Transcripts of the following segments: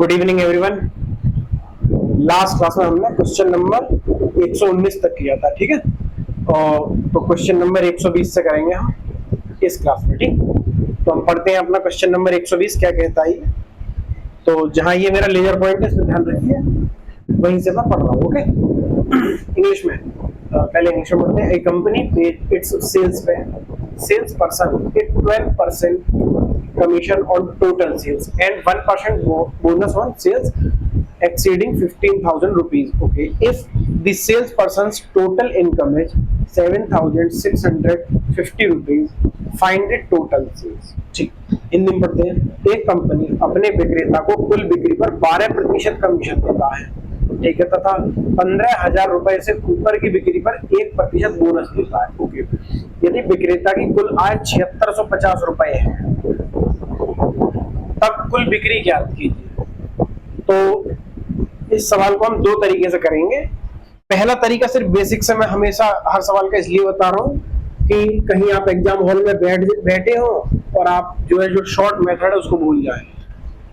Good evening everyone. Last class में हमने question number 119 तक किया था, ठीक है। और तो क्वेश्चन नंबर 120 से करेंगे हम इस क्लास में, ठीक। तो हम पढ़ते हैं अपना क्वेश्चन नंबर 120 क्या कहता है। तो जहां ये मेरा लेजर पॉइंट है इसमें ध्यान रखिए, वहीं से मैं पढ़ रहा हूँ, ओके। इंग्लिश में पहले इंग्लिश में पढ़ते हैं। A company paid its sales person it 12% commission on total sales and 1% bonus on sales exceeding 15,000 rupees. Okay, if the salesperson's total income is 7,650 rupees, find the total sales. ठीक, हिंदी में पढ़ते हैं। एक कंपनी अपने विक्रेता को कुल बिक्री पर 12% कमीशन देता है, ठीक है, तथा 15,000 रुपए से ऊपर की बिक्री पर 1% बोनस देता है। ओके, यदि विक्रेता की कुल आय 7650 रुपए है तब कुल बिक्री ज्ञात कीजिए। तो इस सवाल को हम दो तरीके से करेंगे। पहला तरीका सिर्फ बेसिक से मैं हमेशा हर सवाल का इसलिए बता रहा हूँ कि कहीं आप एग्जाम हॉल में बैठे हो और आप जो शॉर्ट मेथड है उसको भूल जाए,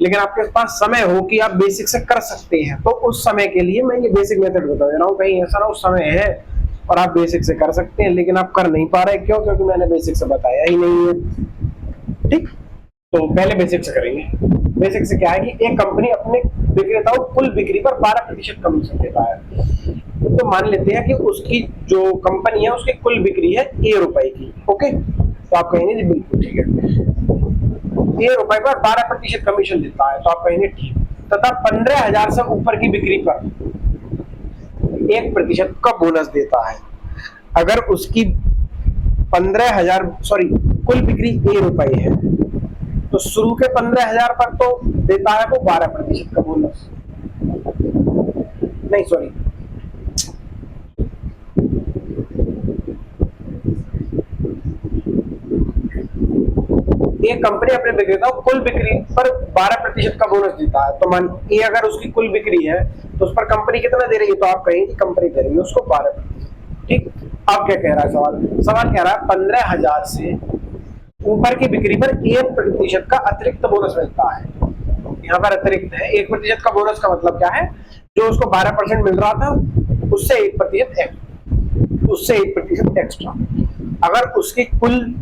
लेकिन आपके पास समय हो कि आप बेसिक से कर सकते हैं, तो उस समय के लिए मैं ये बेसिक मेथड बता दे रहा हूँ। कहीं ऐसा ना उस समय है और आप बेसिक से कर सकते हैं लेकिन आप कर नहीं पा रहे, क्यों? क्योंकि मैंने बेसिक से बताया ही नहीं है, ठीक। तो पहले बेसिक से करेंगे। बेसिक से क्या है कि एक कंपनी अपने विक्रेताओं कुल बिक्री पर 12% कमीशन देता है। तो मान लेते हैं कि उसकी जो कंपनी है उसकी कुल बिक्री है ₹A की, ओके। तो आप कहेंगे जी बिल्कुल ठीक है, ₹A पर 12% कमीशन देता है, तो आप कहेंगे ठीक। तथा 15,000 से ऊपर की बिक्री पर 1% का बोनस देता है। अगर उसकी 15,000 कुल बिक्री ₹A है तो शुरू के 15,000 पर तो देता है वो 12% का बोनस, नहीं सॉरी, एक कंपनी अपने विक्रेता को कुल बिक्री पर 12% का बोनस देता है। तो मान ये अगर उसकी कुल बिक्री है तो उस पर कंपनी कितना दे रही है, तो आप कहेंगे कंपनी दे रही है उसको 12%, ठीक। अब क्या कह रहा है सवाल कह रहा है 15,000 से ऊपर की बिक्री पर 1% का अतिरिक्त बोनस मिलता है। यहाँ पर अतिरिक्त है, 1% का बोनस का मतलब क्या है, जो उसको 12% मिल रहा था उससे 1% एक्स्ट्रा। अगर उसकी कुल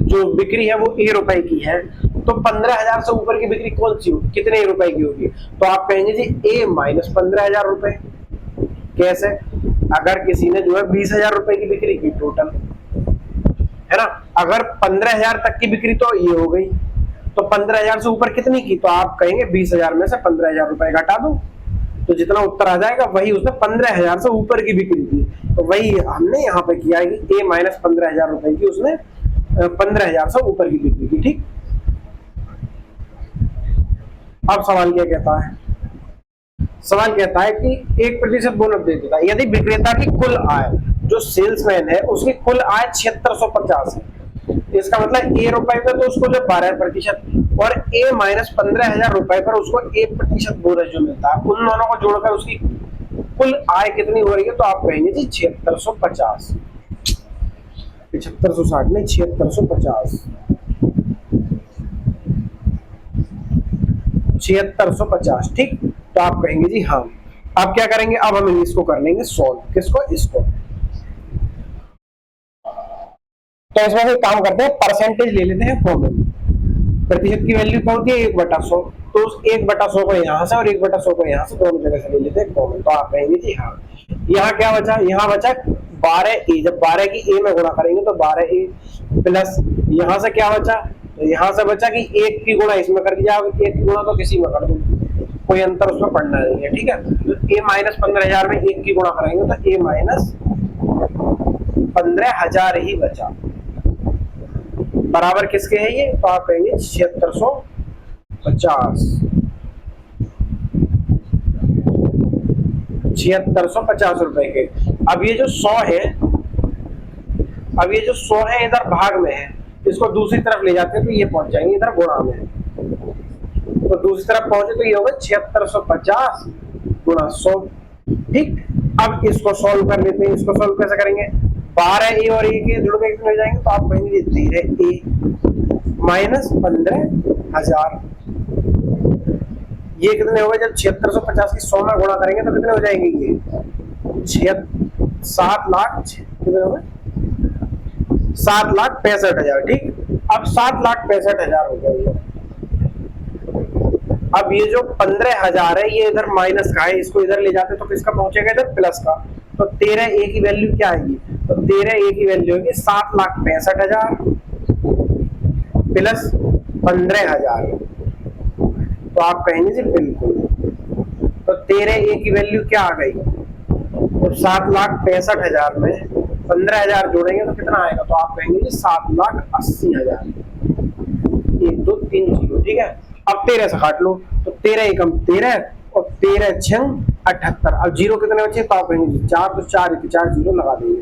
जो बिक्री है वो ₹A की है तो 15,000 से ऊपर की बिक्री कौन सी होगी, कितने रुपए की होगी, तो आप कहेंगे जी A माइनस 15,000 रुपए। कैसे? अगर किसी ने जो है 20,000 रुपए की बिक्री की टोटल, है ना, अगर 15,000 तक की बिक्री तो ये हो गई, तो 15,000 से ऊपर कितनी की, तो आप कहेंगे 20,000 में से 15,000 रुपए घटा दो, तो जितना उत्तर आ जाएगा वही उसने 15,000 से ऊपर की बिक्री की। तो वही हमने यहाँ पे किया है कि A माइनस 15,000 रुपए की उसने 15,000 से ऊपर की बिक्री की, ठीक। अब सवाल क्या कहता है, सवाल कहता है कि 1% बोनस दे देता है यदि विक्रेता की कुल आय, जो सेल्समैन है उसकी कुल आय 7650 है। इसका मतलब ₹A पे तो उसको जो 12% और A माइनस 15,000 रुपए पर उसको 1% बोनस जो मिलता है, उन दोनों को जोड़कर उसकी कुल आय कितनी हो रही है, तो आप कहेंगे जी 7650, 7560 नहीं 7650, 7650, ठीक। तो आप कहेंगे जी हाँ। अब क्या करेंगे, अब हम इसको कर लेंगे सॉल्व, किसको, इसको। तो इसमें से काम करते हैं, परसेंटेज ले लेते हैं कॉमन। प्रतिशत की वैल्यू क्या होती है 1/100, तो उस 1/100 को यहाँ से और 1/100 को यहाँ से दोनों जगह से ले लेते हैं कॉमन। तो आप कहेंगे जी हाँ। यहाँ क्या बचा, यहाँ बचा 12A, जब 12 की A में गुणा करेंगे तो 12A प्लस यहाँ से क्या बचा, तो यहाँ से बचा कि 1 की गुणा इसमें कर दिया, 1 की गुणा तो किसी में कर दो, कोई अंतर उसमें पड़ना नहीं है, ठीक है। तो A माइनस 15,000 में 1 की गुणा कराएंगे तो A माइनस 15,000 ही बचा, बराबर किसके है ये, तो आप कहेंगे 7650, 7650 रुपए के। अब ये जो 100 है, इधर भाग में है, इसको दूसरी तरफ ले जाते हैं तो ये पहुंच जाएंगे इधर गुणा में, तो दूसरी तरफ पहुंचे तो ये होगा 7650 गुणा 100, ठीक। अब इसको सॉल्व कर लेते हैं। इसको सॉल्व कैसे करेंगे, 12A और A के जुड़ के कितने हो जाएंगे, तो आप कहेंगे 13A माइनस 15,000 ये कितने हो गए, जब 7650 की 100 में गुणा करेंगे तो कितने हो जाएंगे ये 7 लाख कितने हो गए 7,65,000। ठीक, अब 7,65,000 हो गए। अब ये जो 15,000 है ये इधर माइनस का है, इसको इधर ले जाते तो किसका पहुंचेगा, इधर प्लस का। तो 13A की वैल्यू क्या आएगी, तो 13A की वैल्यू होगी 7,65,000 प्लस 15,000। तो आप कहेंगे जी बिल्कुल। तो 13A की वैल्यू क्या आ गई, तो 7,65,000 में 15,000 जोड़ेंगे तो कितना आएगा, तो आप कहेंगे जी 7,80,000। 1 2 3 0। ठीक है, अब 13 से काट लो, तो 13 एकम 13 और 13 छंग 78। अब जीरो कितने बचे, तो आप कहेंगे जी 4, तो 4 4 जीरो लगा देंगे।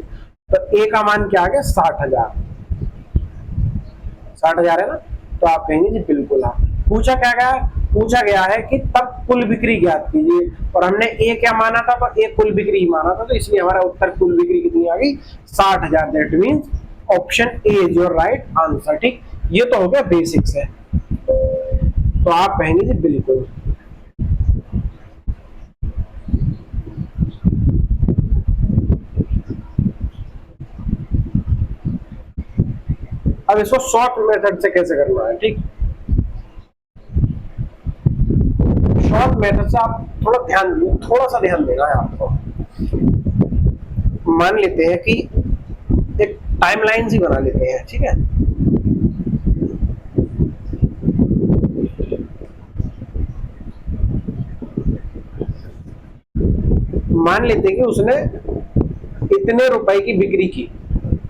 तो ए का मान क्या आ गया 60,000। 60,000 है ना, तो आप कहेंगे जी बिल्कुल। हाँ, पूछा क्या गया, पूछा गया है कि तब कुल बिक्री ज्ञात कीजिए, और हमने ए क्या माना था, तो ए कुल बिक्री ही माना था, तो इसलिए हमारा उत्तर कुल बिक्री कितनी आ गई 60,000। That means option A is your right answer. ठीक, ये तो हो गया बेसिक्स है, तो आप कहेंगे जी बिल्कुल। अब इसको शॉर्ट मेथड से कैसे करना है। ठीक, शॉर्ट मेथड से आप थोड़ा सा ध्यान देना है आपको। मान लेते हैं कि एक टाइमलाइन ही बना लेते हैं। ठीक है, मान लेते हैं कि उसने इतने रुपए की बिक्री की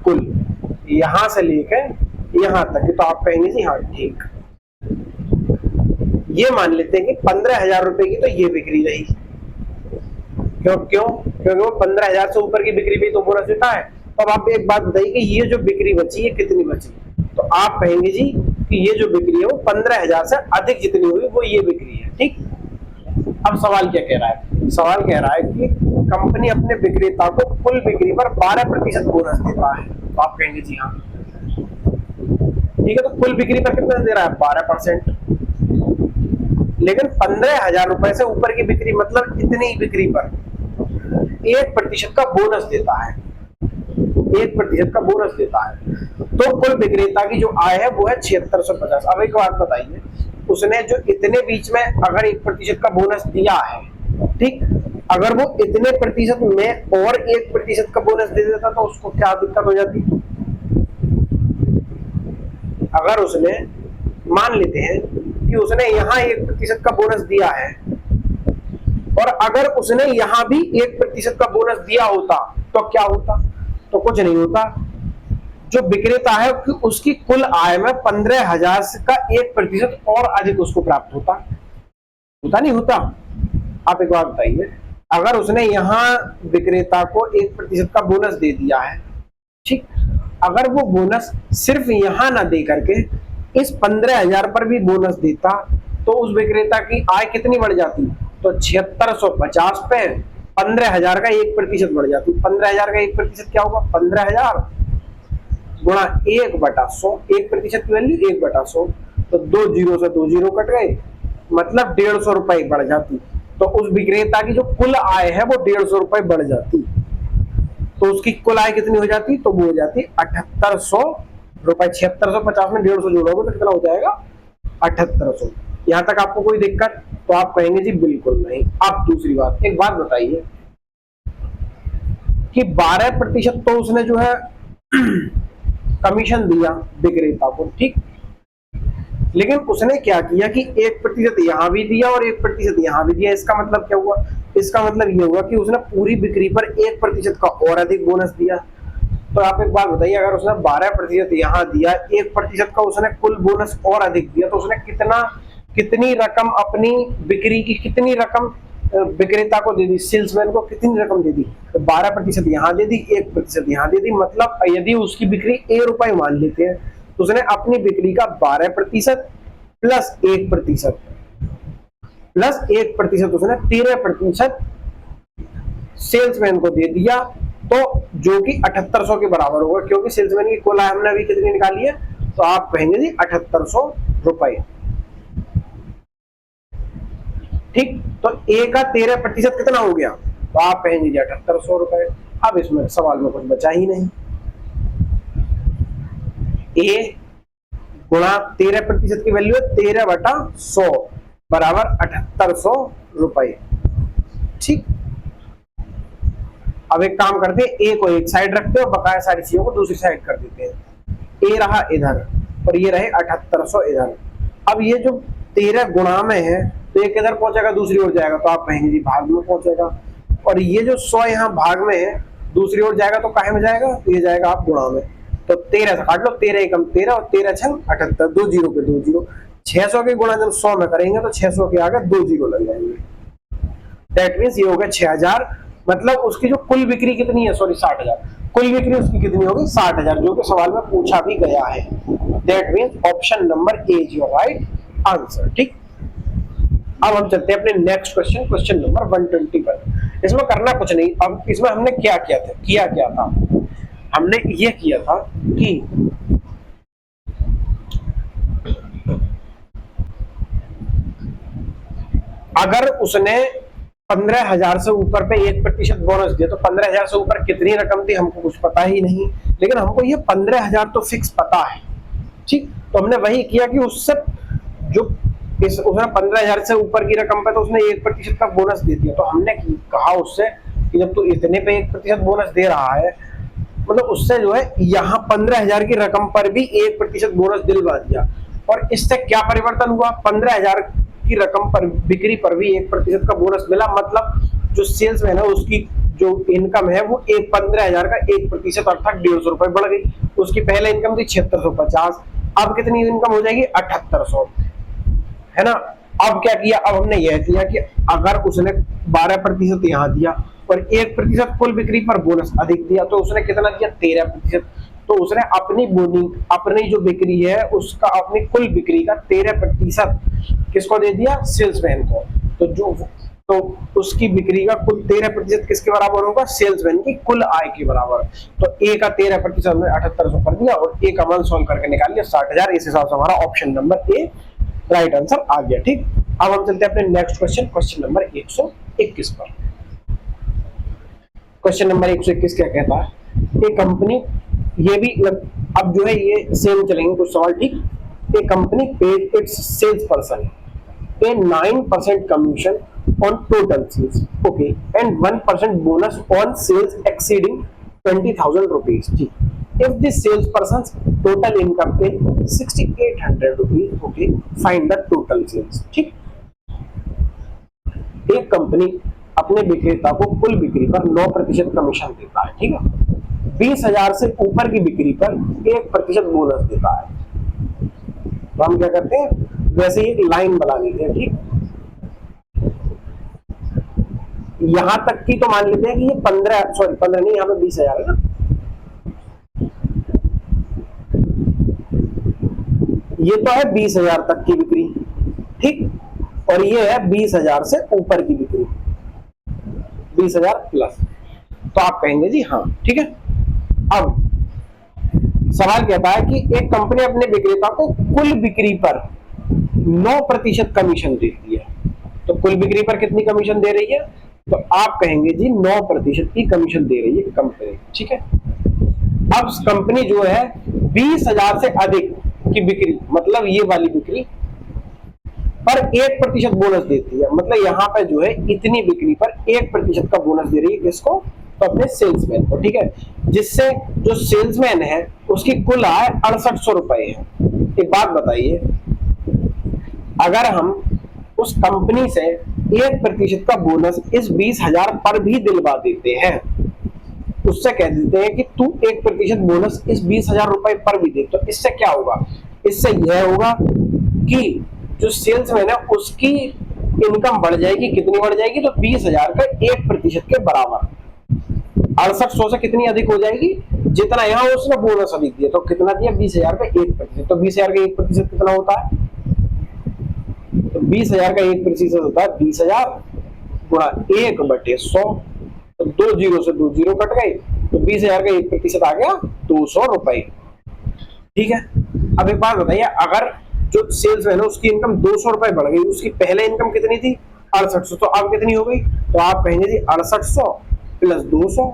कुल, यहां से लेकर यहां तक, तो आप कहेंगे जी हाँ ठीक। ये मान लेते हैं कि 15,000 रुपए की तो ये बिक्री रही। क्योंकि वो 15,000 से ऊपर की बिक्री भी तो बोनस देता है। तो अब आप एक बात बताइए कि ये जो बिक्री बची ये कितनी बची, तो आप कहेंगे जी कि ये जो बिक्री है वो 15,000 से अधिक जितनी हुई वो ये बिक्री है। ठीक, अब सवाल क्या कह रहा है, सवाल कह रहा है कि कंपनी अपने विक्रेता को कुल बिक्री पर 12% बोनस देता है। तो आप कहेंगे जी हाँ ठीक है, तो कुल बिक्री पर कितना दे रहा है 12%, लेकिन 15,000 रुपए से ऊपर की बिक्री मतलब इतनी ही बिक्री पर 1% का बोनस देता है। 1% का बोनस देता है, तो कुल विक्रेता की जो आय है वो है 7650। अब एक बात बताइए, उसने जो इतने बीच में अगर 1% का बोनस दिया है, ठीक, अगर वो इतने प्रतिशत में और 1% का बोनस दे देता तो उसको क्या दिक्कत हो जाती। अगर उसने मान लेते हैं कि उसने यहाँ 1% का बोनस दिया है, और अगर उसने यहां भी 1% का बोनस दिया होता तो क्या होता, तो कुछ नहीं होता। जो विक्रेता है उसकी कुल आय में 15,000 का 1% और अधिक उसको प्राप्त होता नहीं होता। आप एक बात बताइए, अगर उसने यहाँ विक्रेता को 1% का बोनस दे दिया है, ठीक, अगर वो बोनस सिर्फ यहां ना दे करके इस 15,000 पर भी बोनस देता तो उस विक्रेता की आय कितनी बढ़ जाती, तो 7650 पे 15,000 का 1% बढ़ जाती। 15,000 का 1% क्या होगा, 15,000 गुणा 1/100, 1% की वैल्यू 1/100, तो 2 जीरो से 2 जीरो कट गए, मतलब 150 रुपए बढ़ जाती। तो उस विक्रेता की जो कुल आय है वो 150 रुपए बढ़ जाती, तो उसकी कुल आय कितनी हो जाती, तो वो हो जाती 7800 रुपए। 7650 में 150 जोड़ोगे तो कितना हो जाएगा 7800। यहां तक आपको कोई दिक्कत, तो आप कहेंगे जी बिल्कुल नहीं। अब दूसरी बात, एक बात बताइए कि 12% तो उसने जो है कमीशन दिया विक्रेता को, ठीक, लेकिन उसने क्या किया कि 1% यहां भी दिया और 1% यहां भी दिया। इसका मतलब क्या हुआ, इसका मतलब ये हुआ कि उसने पूरी बिक्री पर 1% का और अधिक बोनस दिया। तो आप एक बात बताइए, अगर उसने 12% यहाँ दिया, 1% का उसने कुल बोनस और अधिक दिया, तो उसने कितनी रकम अपनी बिक्री की, कितनी रकम विक्रेता को दे दी, सेल्समैन को कितनी रकम दे दी, तो 12% यहाँ दे दी, 1% यहाँ दे दी। मतलब यदि उसकी बिक्री ₹1 मान लेते हैं तो उसने अपनी बिक्री का 12% प्लस 1% उसने 13% सेल्समैन को दे दिया, तो जो कि 7800 के बराबर होगा, क्योंकि सेल्समैन की कुल आय हमने अभी कितनी निकाली है, तो आप कहेंगे जी 7800 रुपए। ठीक, तो ए का 13% कितना हो गया, तो आप कहेंगे जी 7800 रुपए। अब इसमें सवाल में कुछ बचा ही नहीं, ए गुणा 13% की वैल्यू है 13/100 बराबर 7800 रुपए। ठीक, अब एक काम करते हैं, ए को एक साइड रखते हैं और बकाया सारी चीजों को दूसरी साइड कर देते हैं। ए रहा इधर और ये रहे 7800 इधर। अब ये जो 13 गुणा में है तो ये किधर पहुंचेगा, दूसरी ओर जाएगा, तो आप कहेंगे जी भाग में पहुंचेगा। और ये जो 100 यहाँ भाग में है दूसरी ओर जाएगा तो काहे में जाएगा, तो ये जाएगा आप गुणा में। तो 13 से काट लो, 13 एकम 13 और 13 छंग 78, 2 जीरो के 2 जीरो। 600 के गुणा जब 100 में करेंगे तो 600 के आगे 2 जीरो लग जाएंगे। दैट मीन्स ये हो गया 6000, मतलब उसकी जो कुल बिक्री कितनी है, सॉरी 60000, कुल बिक्री उसकी कितनी होगी 60000, जो कि सवाल में पूछा भी गया है। That means option number A is your right answer. ठीक, अब हम चलते हैं अपने नेक्स्ट क्वेश्चन, क्वेश्चन नंबर 120 पर। इसमें करना कुछ नहीं, अब इसमें हमने क्या क्या था, हमने ये किया था कि अगर उसने 15,000 से ऊपर पे 1% बोनस दिया, तो 15,000 से ऊपर कितनी रकम थी हमको कुछ पता ही नहीं, लेकिन हमको ये 15,000 तो फिक्स पता है। ठीक, तो हमने वही किया कि उससे जो उसने 15,000 से ऊपर की रकम पे तो उसने 1% का बोनस दे दिया। तो हमने कहा उससे कि जब तू इतने पे 1% बोनस दे रहा है, मतलब उससे जो है यहाँ 15,000 की रकम पर भी 1% बोनस दिलवा दिया। और इससे क्या परिवर्तन हुआ, 15,000 की रकम पर बिक्री पर भी 1% का बोनस मिला, मतलब जो सेल्समैन है उसकी जो इनकम है वो 15,000 का 1% अर्थात 150 रुपए बढ़ गई। उसकी पहले इनकम थी 7650, अब कितनी इनकम हो जाएगी 7800, है ना। अब क्या किया, अब हमने यह किया कि अगर उसने 12% यहाँ दिया और 1% कुल बिक्री पर बोनस अधिक दिया, तो उसने कितना दिया 13%। तो उसने अपनी जो बिक्री है उसका, अपनी कुल बिक्री का 13% किसको दे दिया, सेल्समैन को। तो उसकी बिक्री का कुल 13% किसके बराबर होगा, सेल्समैन की कुल आय के बराबर। तो ए का 13% हमने 7800 कर दिया और ए का मान सॉल्व करके निकाल लिया 60,000। इस हिसाब से हमारा option number A right answer आ गया। ठीक, अब हम चलते हैं अपने नेक्स्ट क्वेश्चन, क्वेश्चन नंबर 121 पर। क्वेश्चन नंबर 121 क्या कहता है, एक कंपनी, ये भी अब जो है ये सेम चलेंगे कुछ सवाल। ठीक, a company paid its sales person a 9% commission on total sales, okay, and 1% bonus on sales exceeding 20,000 rupees. If the salesperson's total income is 6,800 rupees, okay, find the total sales. ठीक, एक company अपने विक्रेता को कुल बिक्री पर 9% commission देता है, ठीक है, 20,000 से ऊपर की बिक्री पर 1% बोनस देता है। तो हम क्या करते हैं, वैसे ही एक लाइन बना लेते हैं। ठीक, यहां तक की तो मान लेते हैं कि ये 15 नहीं, यहाँ पे 20,000 है ना, ये तो है 20,000 तक की बिक्री, ठीक, और ये है 20,000 से ऊपर की बिक्री, 20,000 प्लस। तो आप कहेंगे जी हाँ, ठीक है। अब सवाल कहता है कि एक कंपनी अपने विक्रेता को कुल बिक्री पर 9% कमीशन देती है। तो कुल बिक्री पर कितनी कमीशन दे रही है, तो आप कहेंगे जी 9% की कमीशन दे रही है कंपनी, ठीक है। अब कंपनी जो है 20,000 से अधिक की बिक्री, मतलब ये वाली बिक्री पर 1% बोनस देती है, मतलब यहाँ पे जो है इतनी बिक्री पर 1% का बोनस दे रही है किसको, तो अपने सेल्समैन को, ठीक है। जिससे जो सेल्समैन है उसकी कुल आय 6800 रुपए है। एक बात बताइए, अगर हम उस कंपनी से 1% का बोनस इस 20,000 पर भी दिलवा देते हैं, उससे कह देते हैं कि तू 1% बोनस इस 20,000 रुपए पर भी दे, तो इससे क्या होगा, इससे यह होगा कि जो सेल्समैन है उसकी इनकम बढ़ जाएगी। कितनी बढ़ जाएगी, तो 20,000 का 1% के बराबर, 6800 से कितनी अधिक हो जाएगी, जितना यहाँ उसने बोनस अधिक दिया। तो कितना दिया, 20,000 का 1%, तो 20,000 का 1% कितना होता है, तो 20,000 का 1% होता है 20,000 गुणा 1/100, तो 2 जीरो से 2 जीरो कट गए, तो 20,000 का 1% आ गया 200 रुपए, ठीक है। अब एक बात बताइए, अगर जो सेल्समैन है उसकी इनकम 200 रुपए बढ़ गई, उसकी पहले इनकम कितनी थी 6800। तो अब कितनी हो गई, तो आप कहेंगे जी 6800 प्लस 200,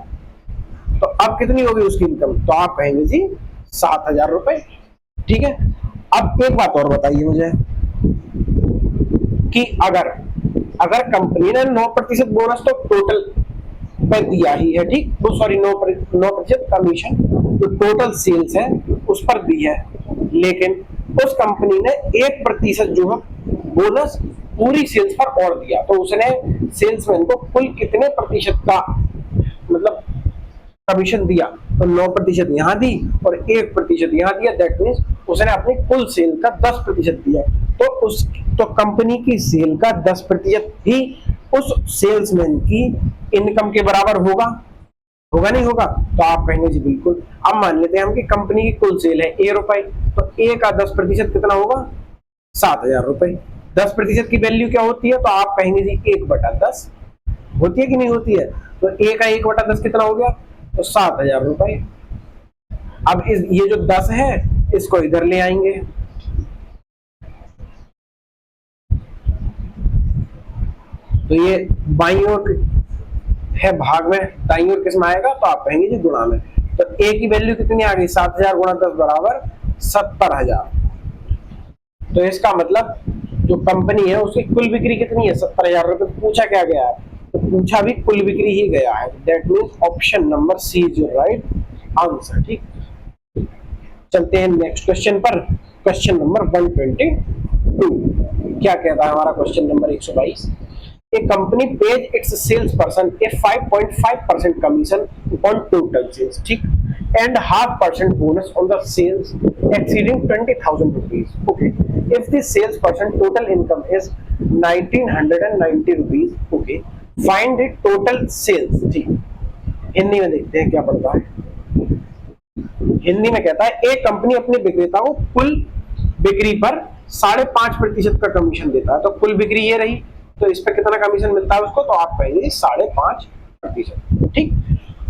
तो अब कितनी होगी उसकी इनकम, तो आप कहेंगे जी 7000 रुपए। ठीक है। अब एक बात और बताइए मुझे कि अगर अगर कंपनी ने 9% बोनस तो टोटल पे दिया ही है, ठीक, वो सॉरी 9% कमीशन जो टोटल सेल्स है उस पर दी है, लेकिन उस कंपनी ने 1% जो है बोनस पूरी सेल्स पर और दिया, तो उसने सेल्समैन को कुल कितने प्रतिशत का मतलब कमीशन दिया, तो 9% यहाँ दी और 1% यहाँ दिया, दैट मीन्स उसने अपनी कुल सेल का 10% दिया। तो कंपनी की सेल का 10% ही उस सेल्समैन की इनकम के बराबर होगा, होगा नहीं होगा, तो आप कहेंगे जी बिल्कुल। अब मान लेते हैं हम कि कंपनी की कुल सेल है ए रुपए, तो ए का 10% कितना होगा, 7000 रुपए। 10% की वैल्यू क्या होती है, तो आप कहेंगे जी 1/10 होती है कि नहीं होती है, तो ए का 1/10 कितना हो गया, तो 7000 रुपए। अब ये जो 10 है इसको इधर ले आएंगे, तो ये बाईं ओर है भाग में, दाईं ओर किस में आएगा, तो आप कहेंगे जी गुणा में। तो ए की वैल्यू कितनी आ गई, 7000 गुणा 10 बराबर 70000। तो इसका मतलब जो कंपनी है उसकी कुल बिक्री कितनी है, 70000 रुपए। पूछा क्या गया है, तो पूछा भी कुल बिक्री ही गया है, that means option number C is your right answer. ठीक, चलते हैं नेक्स्ट क्वेश्चन पर, क्वेश्चन नंबर 122। क्या कहता है हमारा question number 122। A company pays its salesperson a 5.5% commission on total sales, ठीक, and 0.5% bonus on the sales exceeding 20,000 rupees. Okay, if the salesperson total income is 1990 rupees, okay, find the total sales. ठीक, हिंदी में देखते हैं क्या पड़ता है। हिंदी में कहता है एक कंपनी अपने विक्रेता को कुल बिक्री पर 5.5% का कमीशन देता है, तो कुल बिक्री ये रही, तो इस पे कितना कमीशन मिलता है उसको, तो आप कहेंगे 5.5%। ठीक,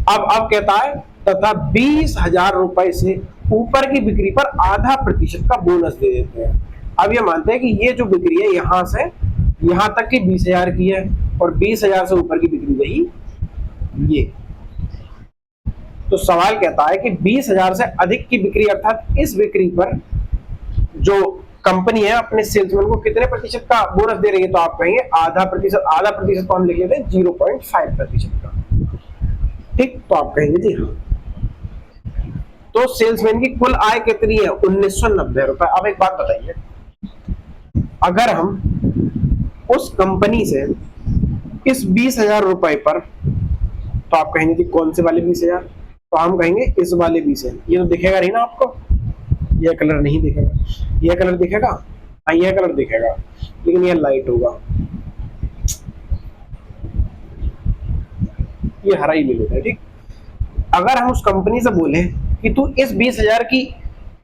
अब कहता है तथा 20,000 रुपए से ऊपर की बिक्री पर 0.5% का बोनस दे देते हैं। अब ये मानते हैं कि ये जो बिक्री है यहां से यहां तक की 20,000 की है और 20,000 से ऊपर की बिक्री रही ये। तो सवाल कहता है कि 20,000 से अधिक की बिक्री अर्थात इस बिक्री पर जो कंपनी है अपने सेल्समैन को कितने प्रतिशत का बोनस दे रही है, तो आप कहेंगे 0.5%। तो हम लिख लेते हैं 0.5% का। ठीक, तो आप कहेंगे जी हाँ। तो सेल्समैन की कुल आय कितनी है, 1990 रुपए। अब एक बात बताइए, अगर हम उस कंपनी से इस 20,000 रुपए पर, तो आप कहेंगे जी कौन से वाले 20,000, तो हम कहेंगे इस वाले 20,000। ये तो दिखेगा नहीं ना आपको, यह कलर नहीं दिखेगा, यह कलर दिखेगा, हाँ यह कलर दिखेगा, लेकिन यह लाइट होगा, ये हरा ही ले लेता है। ठीक, अगर हम उस कंपनी से बोले कि तू इस 20,000 की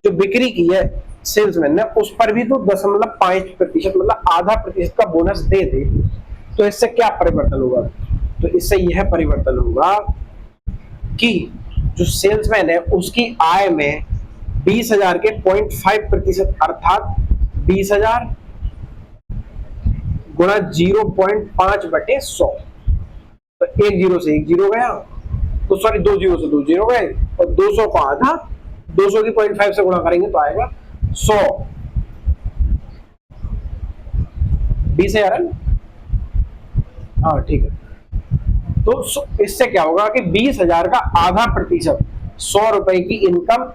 जो बिक्री की है सेल्समैन ने उस पर भी तो 0.5% मतलब 0.5% का बोनस दे दे, तो इससे क्या परिवर्तन होगा, तो इससे यह परिवर्तन होगा कि जो सेल्समैन है उसकी आय में 20,000 के 0.5% अर्थात 20,000 गुणा 0.5/100, तो 1 जीरो से 1 जीरो गया, तो सॉरी 2 जीरो से 2 जीरो गए, और 200 को आधा 200 की 0.5 से गुणा करेंगे तो आएगा 100। 20,000, हाँ ठीक है। तो इससे क्या होगा कि 20,000 का 0.5%, 100 रुपए की इनकम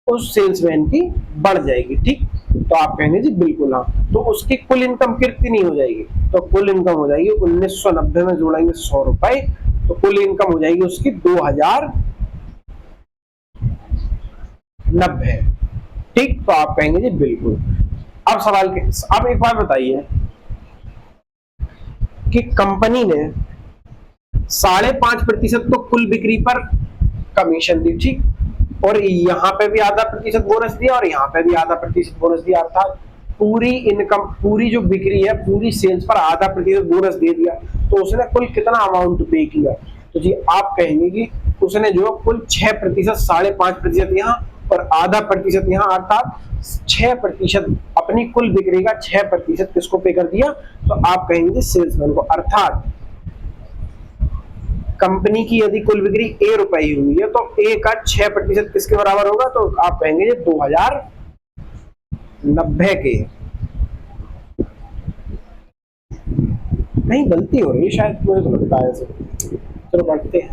उस सेल्समैन की बढ़ जाएगी। ठीक, तो आप कहेंगे जी बिल्कुल हाँ। तो उसकी कुल इनकम कितनी हो जाएगी, तो कुल इनकम हो जाएगी 1990 में जोड़ेंगे 100 रुपए, तो कुल इनकम हो जाएगी उसकी 2090। ठीक, तो आप कहेंगे जी बिल्कुल। अब सवाल के, अब एक बात बताइए कि कंपनी ने 5.5% तो कुल बिक्री पर कमीशन दी, ठीक, और यहाँ पे भी 0.5% बोनस दिया और यहाँ पे भी 0.5% बोनस दिया, अर्थात पूरी इनकम, पूरी जो बिक्री है पूरी सेल्स पर 0.5% बोनस दे दिया, तो उसने कुल कितना अमाउंट पे किया, तो जी आप कहेंगे कि उसने जो कुल 6%, 5.5% यहाँ और आधा प्रतिशत यहाँ, अर्थात 6% अपनी कुल बिक्री का 6% किसको पे कर दिया, तो आप कहेंगे सेल्समैन को। अर्थात कंपनी की यदि कुल बिक्री ए रुपए ही हुई है तो ए का 6% किसके बराबर होगा, तो आप कहेंगे 2090 के। नहीं गलती हो रही है शायद, मुझे तो लगता है ऐसे। चलो पढ़ते हैं।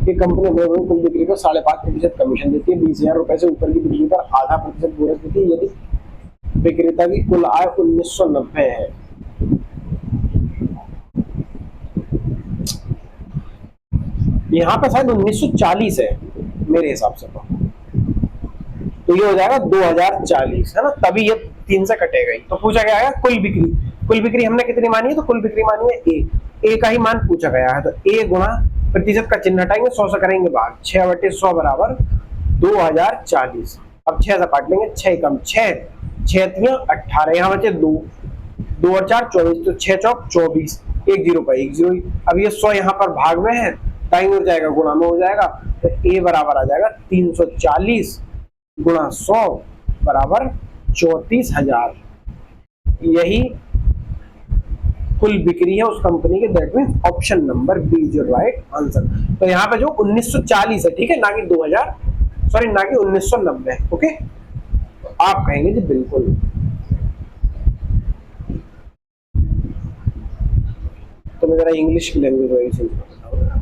ये कंपनी कुल बिक्री पर 5.5% कमीशन देती है। 20,000 रुपए से ऊपर की बिक्री पर आधा प्रतिशत बोनस देती है यदि विक्रेता की कुल आय 1990 है। यहाँ पे शायद 1940 है मेरे हिसाब से, तो ये हो जाएगा 2040 है ना, तभी ये 3 से कटेगा ही। तो पूछा गया है कुल बिक्री, कुल बिक्री हमने कितनी मानी है, तो कुल बिक्री मानी है ए का ही मान पूछा गया है, तो ए गुणा प्रतिशत का चिन्ह हटाएंगे, 100 से करेंगे भाग, 6/100 बराबर 2040। अब 6 से काट लेंगे, 6 कम 6 18, यहाँ बचे 2 और 4 24, तो 6 चौक 24, 1 0 पर 1 0। अब ये 100 यहाँ पर भाग में है, टाइम हो जाएगा, गुणा में हो जाएगा, तो ए बराबर आ जाएगा 340 गुणा 100 बराबर 34,000। यही कुल बिक्री है उस कंपनी के, that means option number B is your right answer. तो यहाँ पे जो 1940 है, ठीक है, ना कि 1990। ओके, तो आप कहेंगे जी बिल्कुल। तो मैं जरा इंग्लिश की लैंग्वेज वही चेंज करता,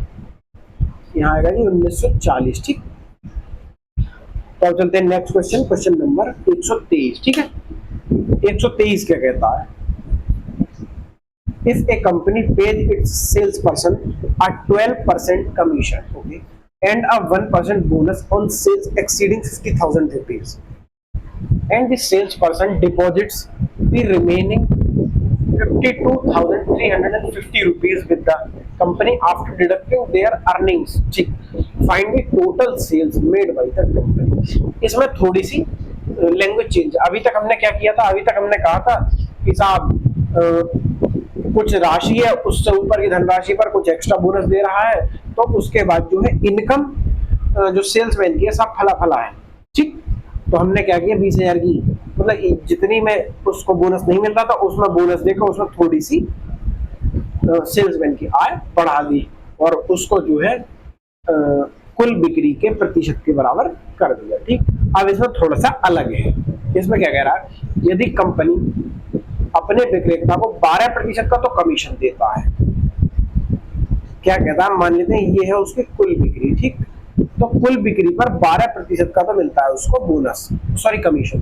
यहाँ आएगा जी 1940, ठीक। तो अब चलते हैं नेक्स्ट क्वेश्चन, क्वेश्चन नंबर 123, ठीक है। 123 क्या कहता है, if a company pays its salesperson a 12% commission, okay, and a 1% bonus on sales exceeding 50,000 rupees, and the salesperson deposits the remaining 52,350 rupees with the company after deducting their earnings, ठीक, find the total sales made by the company। इसमें थोड़ी सी language change. अभी तक हमने क्या किया था, अभी तक हमने कहा था कि साहब कुछ राशि है, उससे ऊपर की धनराशि पर कुछ एक्स्ट्रा बोनस दे रहा है, तो उसके बाद जो है इनकम जो सेल्समैन की है सब फला फला है, ठीक। तो हमने क्या किया, 20,000 की, मतलब जितनी में उसको बोनस नहीं मिल रहा था उसमें बोनस देकर उसमें थोड़ी सी सेल्समैन की आय बढ़ा दी और उसको जो है कुल बिक्री के प्रतिशत के बराबर कर दिया, ठीक। अब इसमें थोड़ा सा अलग है, इसमें क्या कह रहा है, यदि कंपनी अपने विक्रेता को 12% का तो कमीशन देता है, क्या कहता है, मान लेते हैं ये है उसकी कुल बिक्री, ठीक। तो कुल बिक्री पर 12% का तो मिलता है उसको बोनस, सॉरी कमीशन,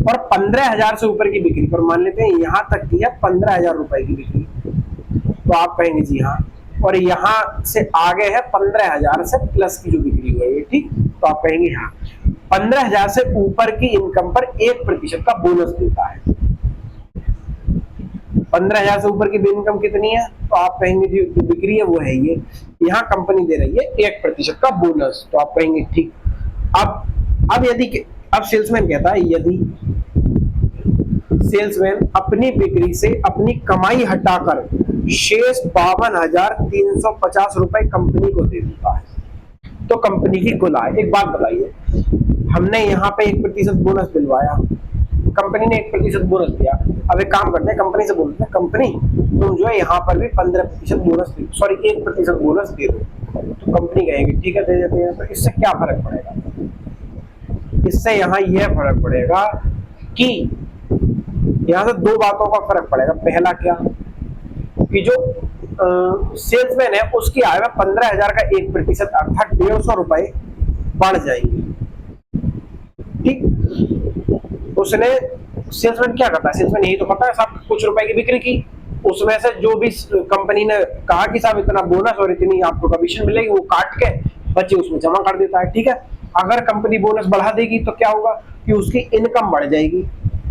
और 15,000 से ऊपर की बिक्री पर मान लेते हैं यहाँ तक की है 15,000 रुपए की बिक्री, तो आप कहेंगे जी हाँ, और यहाँ से आगे है 15,000 से प्लस की जो बिक्री हुई है, ठीक। तो आप कहेंगे हाँ, 15,000 से ऊपर की इनकम पर 1% का बोनस देता है। 15,000 से ऊपर की इनकम कितनी है, तो आप कहेंगे जी जो बिक्री है वो है ये, यहाँ कंपनी दे रही है 1% का बोनस, तो आप कहेंगे ठीक। अब यदि, अब सेल्समैन कहता है यदि सेल्समैन अपनी बिक्री से अपनी कमाई हटाकर शेष 52,350 रुपए कंपनी को दे देता है, तो कंपनी की कुल आय। एक बात बताइए, हमने यहाँ पे 1% बोनस दिलवाया, कंपनी ने 1% बोनस दिया, अब एक काम करते हैं, कंपनी से बोलते हैं कंपनी तुम जो है यहाँ पर भी 15% बोनस दे, सॉरी 1% बोनस दे दो, तो कंपनी कहेगी ठीक है दे देते हैं। तो इससे क्या फर्क पड़ेगा, इससे यहाँ यह फर्क पड़ेगा कि यहाँ से दो बातों का फर्क पड़ेगा। पहला क्या कि जो सेल्समैन है उसकी आय में 15,000 का 1% अर्थात 150 रुपए बढ़ जाएंगे, ठीक। उसने सेल्समैन क्या करता है, सेल्समैन यही तो करता है, साहब कुछ रुपए की बिक्री की, उसमें से जो भी कंपनी ने कहा कि साहब इतना बोनस और इतनी आपको कमीशन मिलेगी, वो काट के बचे उसमें जमा कर देता है, ठीक है। अगर कंपनी बोनस बढ़ा देगी तो क्या होगा कि उसकी इनकम बढ़ जाएगी,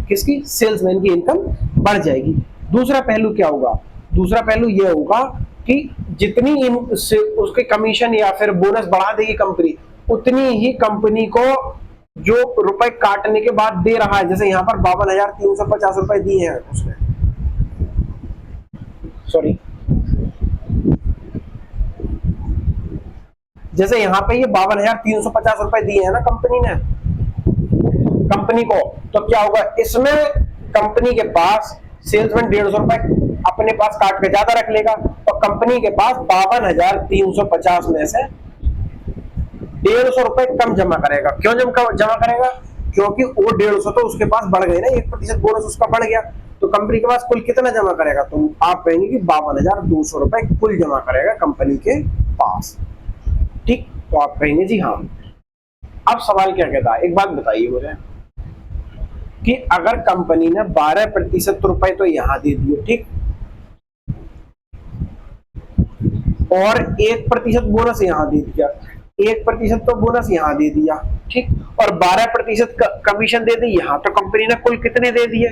किसकी, सेल्समैन की इनकम बढ़ जाएगी। दूसरा पहलू क्या होगा, दूसरा पहलू यह होगा कि जितनी उसके कमीशन या फिर बोनस बढ़ा देगी कंपनी, उतनी ही कंपनी को जो रुपए काटने के बाद दे रहा है, जैसे यहाँ पर 52,350 रुपए दिए हैं उसने, सॉरी जैसे यहाँ पे ये 52,350 रुपए दिए हैं ना कंपनी ने कंपनी को, तो क्या होगा इसमें कंपनी के पास सेल्समैन 150 रुपए अपने पास काट के ज्यादा रख लेगा, और कंपनी के पास 52,350 में से 150 रुपए कम जमा करेगा। क्यों जमा करेगा? क्योंकि वो 150 तो उसके पास बढ़ गए ना, 1% बोनस उसका बढ़ गया, तो कंपनी के पास कुल कितना जमा करेगा? तो आप कहेंगे कि 52,200 रुपए कुल जमा करेगा कंपनी के पास। ठीक, तो आप कहेंगे जी हाँ। अब सवाल क्या कहता है, एक बात बताइए मुझे कि अगर कंपनी ने 12% रुपए तो यहां दे दिए, ठीक, और 1% बोनस यहां दे दिया, 1% तो बोनस यहां दे दिया, ठीक, और 12% कमीशन दे दी यहां, तो कंपनी ने कुल कितने दे दिए?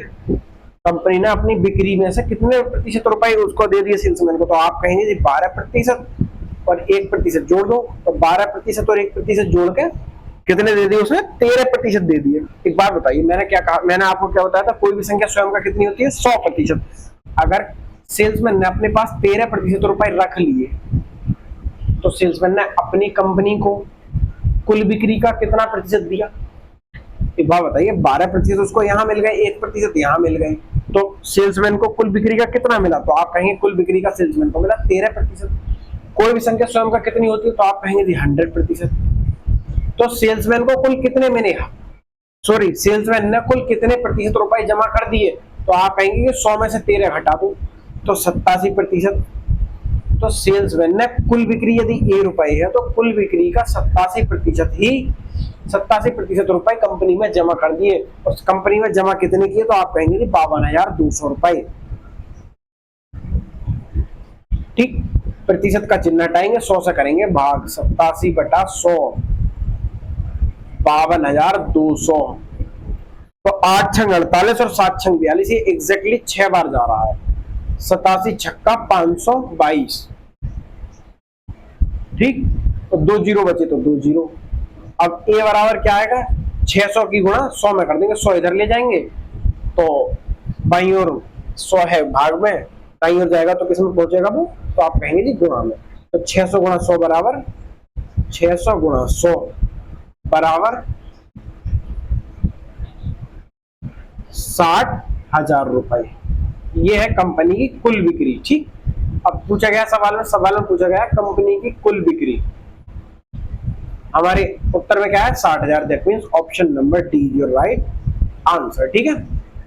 कंपनी ने अपनी बिक्री में से कितने प्रतिशत रुपए उसको दे दिए सेल्समैन को? तो आप कहेंगे जी 12% और 1% जोड़ दो, तो 12% और 1% जोड़ के कितने दे दिए उसने? 13% दे दिए। एक बात बताइए, मैंने क्या कहा, मैंने आपको क्या बताया था, कोई भी संख्या स्वयं का कितनी होती है? 100%। अगर सेल्समैन ने अपने पास 13% रुपए रख लिए, तो सेल्समैन ने अपनी कंपनी को कुल बिक्री का कितना प्रतिशत दिया? एक बात बताइए, 12% उसको यहां मिल गए, 1% यहां मिल गए, तो सेल्समैन को कुल बिक्री का कितना मिला? तो आप कहेंगे कुल बिक्री का सेल्समैन को मिला 13%। कोई भी संख्या स्वयं का कितनी होती है? तो आप कहेंगे जी 100%। तो सेल्समैन को कुल कितने मिले? सॉरी, सेल्समैन ने कुल कितने प्रतिशत रुपए जमा कर दिए? तो आप कहेंगे कि 100 में से 13 घटा दो, तो 87%। तो सेल्समैन ने कुल बिक्री यदि ए रुपए है, तो कुल बिक्री का 87% रुपए कंपनी में जमा कर दिए, और कंपनी में जमा कितने किए? तो आप कहेंगे कि 52,200 रुपए। ठीक, प्रतिशत का चिन्ह हटाएंगे, 100 से करेंगे भाग, 87/100, 52,200। तो 8 छंग 48 और 7 छंग 42, ये एग्जैक्टली 6 बार जा रहा है। 87 छक्का 522। ठीक, तो 2 जीरो बचे, तो 2 जीरो। अब ए बराबर क्या आएगा? 600 की गुणा 100 में कर देंगे, 100 इधर ले जाएंगे, तो बाईं ओर 100 है भाग में, दाईं ओर जाएगा तो किसमें पहुंचेगा वो? तो आप कहेंगे जी गुणा में। तो 600 गुणा 100 बराबर 600 गुणा 100 बराबर 60,000 रुपए। ये है कंपनी की कुल बिक्री। ठीक, अब पूछा गया सवाल में पूछा गया कंपनी की कुल बिक्री, हमारे उत्तर में क्या है? 60,000। That means option number D your right answer. ठीक है,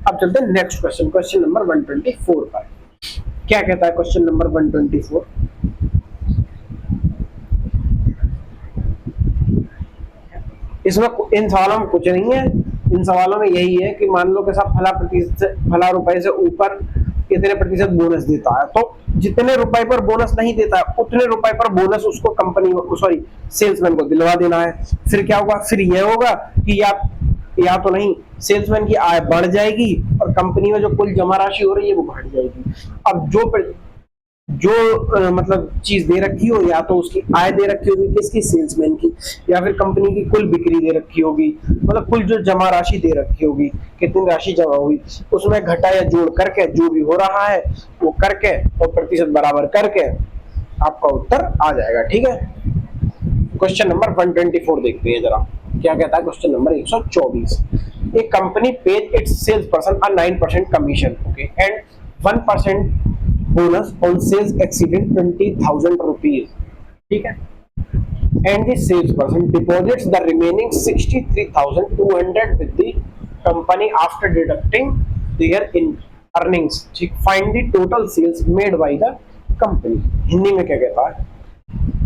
अब चलते हैं नेक्स्ट क्वेश्चन, क्वेश्चन नंबर 124 पर। क्या कहता है क्वेश्चन नंबर 124? इसमें इन सवालों में कुछ नहीं है, इन सवालों में यही है कि मान लो कि साहब फला रुपए से ऊपर कितने प्रतिशत बोनस देता है, तो जितने रुपए पर बोनस नहीं देता है उतने रुपए पर बोनस उसको कंपनी सॉरी सेल्समैन को दिलवा देना है। फिर क्या होगा? फिर यह होगा कि या तो नहीं, सेल्समैन की आय बढ़ जाएगी और कंपनी में जो कुल जमा राशि हो रही है वो घट जाएगी। अब जो मतलब चीज दे रखी हो, या तो उसकी आय दे रखी होगी किसकी? सेल्समैन की, या फिर कंपनी की कुल बिक्री दे रखी होगी, मतलब कुल जो जमा राशि दे रखी होगी, कितनी राशि जमा हुई, उसमें घटा या जोड़ करके जो भी हो रहा है वो करके और प्रतिशत बराबर करके आपका उत्तर आ जाएगा। ठीक है, क्वेश्चन नंबर 124 देखते हैं जरा, क्या कहता है question number 124। A company paid its sales person a 9% commission, okay, and 1% bonus on sales exceeding 20,000 rupees. ठीक है, and the salesperson deposits the remaining 63,200 with the company after deducting their earnings. ठीक, find the total sales made by the company. Hindi में क्या कहता है?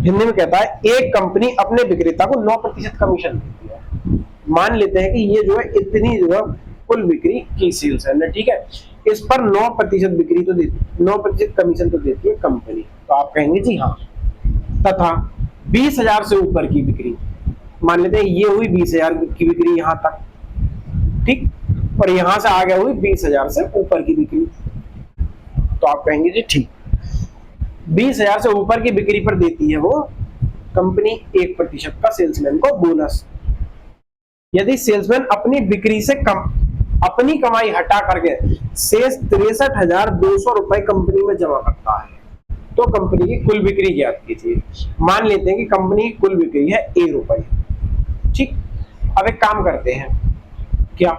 हिंदी में कहता है एक कंपनी अपने विक्रेता को 9% कमीशन देती है। मान लेते हैं कि ये जो है इतनी जो है कुल बिक्री की सेल्स है ना, ठीक है, इस पर 9% बिक्री तो देती, 9% कमीशन तो देती है कंपनी, तो आप कहेंगे जी हाँ। तथा 20,000 से ऊपर की बिक्री, मान लेते हैं ये हुई 20,000 की बिक्री यहां तक, ठीक, और यहां से आगे हुई 20,000 से ऊपर की बिक्री, तो आप कहेंगे जी ठीक। 20,000 से ऊपर की बिक्री पर देती है वो कंपनी 1% का सेल्समैन को बोनस। यदि सेल्समैन अपनी बिक्री से कम अपनी कमाई हटा करके शेष 63,200 रुपए कंपनी में जमा करता है, तो कंपनी की कुल बिक्री ज्ञात कीजिए। मान लेते हैं कि कंपनी की कुल बिक्री है ₹1, ठीक। अब एक काम करते हैं, क्या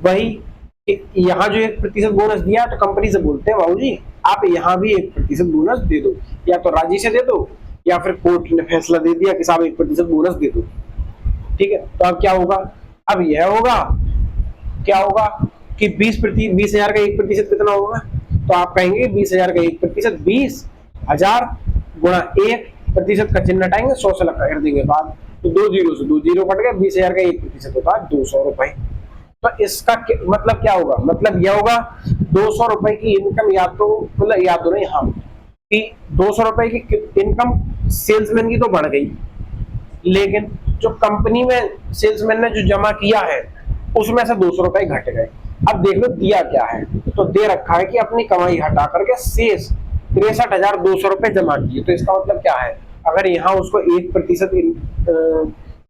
वही यहाँ जो 1% बोनस दिया तो कंपनी से बोलते हैं बाबू जी आप यहाँ भी 1% बोनस दे दो, या तो राजी से दे दो या फिर कोर्ट ने फैसला दे दिया कि साहब 1% बोनस दे दो, ठीक है। तो अब क्या होगा, अब यह होगा क्या होगा कि 20,000 का 1% कितना होगा, तो आप कहेंगे 20,000 का 1%, 20,000 गुणा 1% का चिन्ह हटाएंगे, 100 से लगा कर देंगे बाद, तो 2 जीरो से 2 जीरो कट गए, 20,000 का 1% होता है ₹200। तो इसका मतलब क्या होगा, मतलब यह होगा ₹200 की इनकम, या तो मतलब याद हो नहीं, हाँ कि ₹200 की इनकम सेल्समैन की तो बढ़ गई, लेकिन जो कंपनी में सेल्समैन ने जो जमा किया है उसमें से ₹200 घट गए। अब देख लो दिया क्या है, तो दे रखा है कि अपनी कमाई हटा करके शेष ₹63,200 जमा किए। तो इसका मतलब क्या है, अगर यहाँ उसको 1%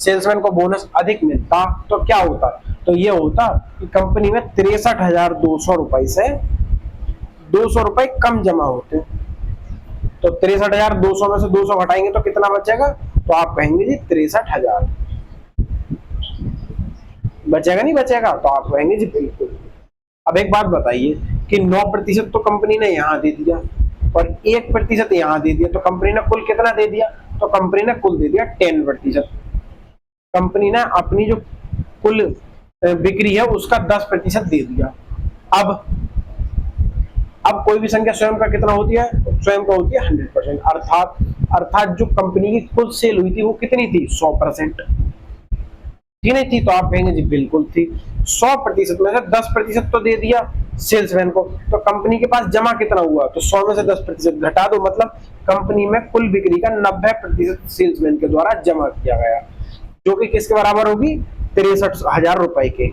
सेल्समैन को बोनस अधिक मिलता तो क्या होता, तो ये होता कि कंपनी में ₹63,200 से ₹200 कम जमा होते। तो 63,200 में से 200 घटाएंगे तो कितना बचेगा, तो आप कहेंगे जी 63,000 बचेगा, नहीं बचेगा, तो आप कहेंगे जी बिल्कुल। अब एक बात बताइए कि 9% तो कंपनी ने यहाँ दे दिया और 1% यहाँ दे दिया, तो कंपनी ने कुल कितना दे दिया, तो कंपनी ने कुल दे दिया 10%। कंपनी ने अपनी जो कुल बिक्री है उसका 10% दे दिया। अब कोई भी संख्या स्वयं का कितना होती है, स्वयं का होती है 100%, अर्थात जो कंपनी की कुल सेल हुई थी वो कितनी थी, 100%, थी नहीं थी, तो आप कहेंगे जी बिल्कुल थी। 100% में से 10% तो दे दिया सेल्समैन को, तो कंपनी के पास जमा कितना हुआ, तो 100 में से 10% घटा दो, मतलब कंपनी में कुल बिक्री का 90% सेल्समैन के द्वारा जमा किया गया, जो कि किसके बराबर होगी, ₹63,000 के।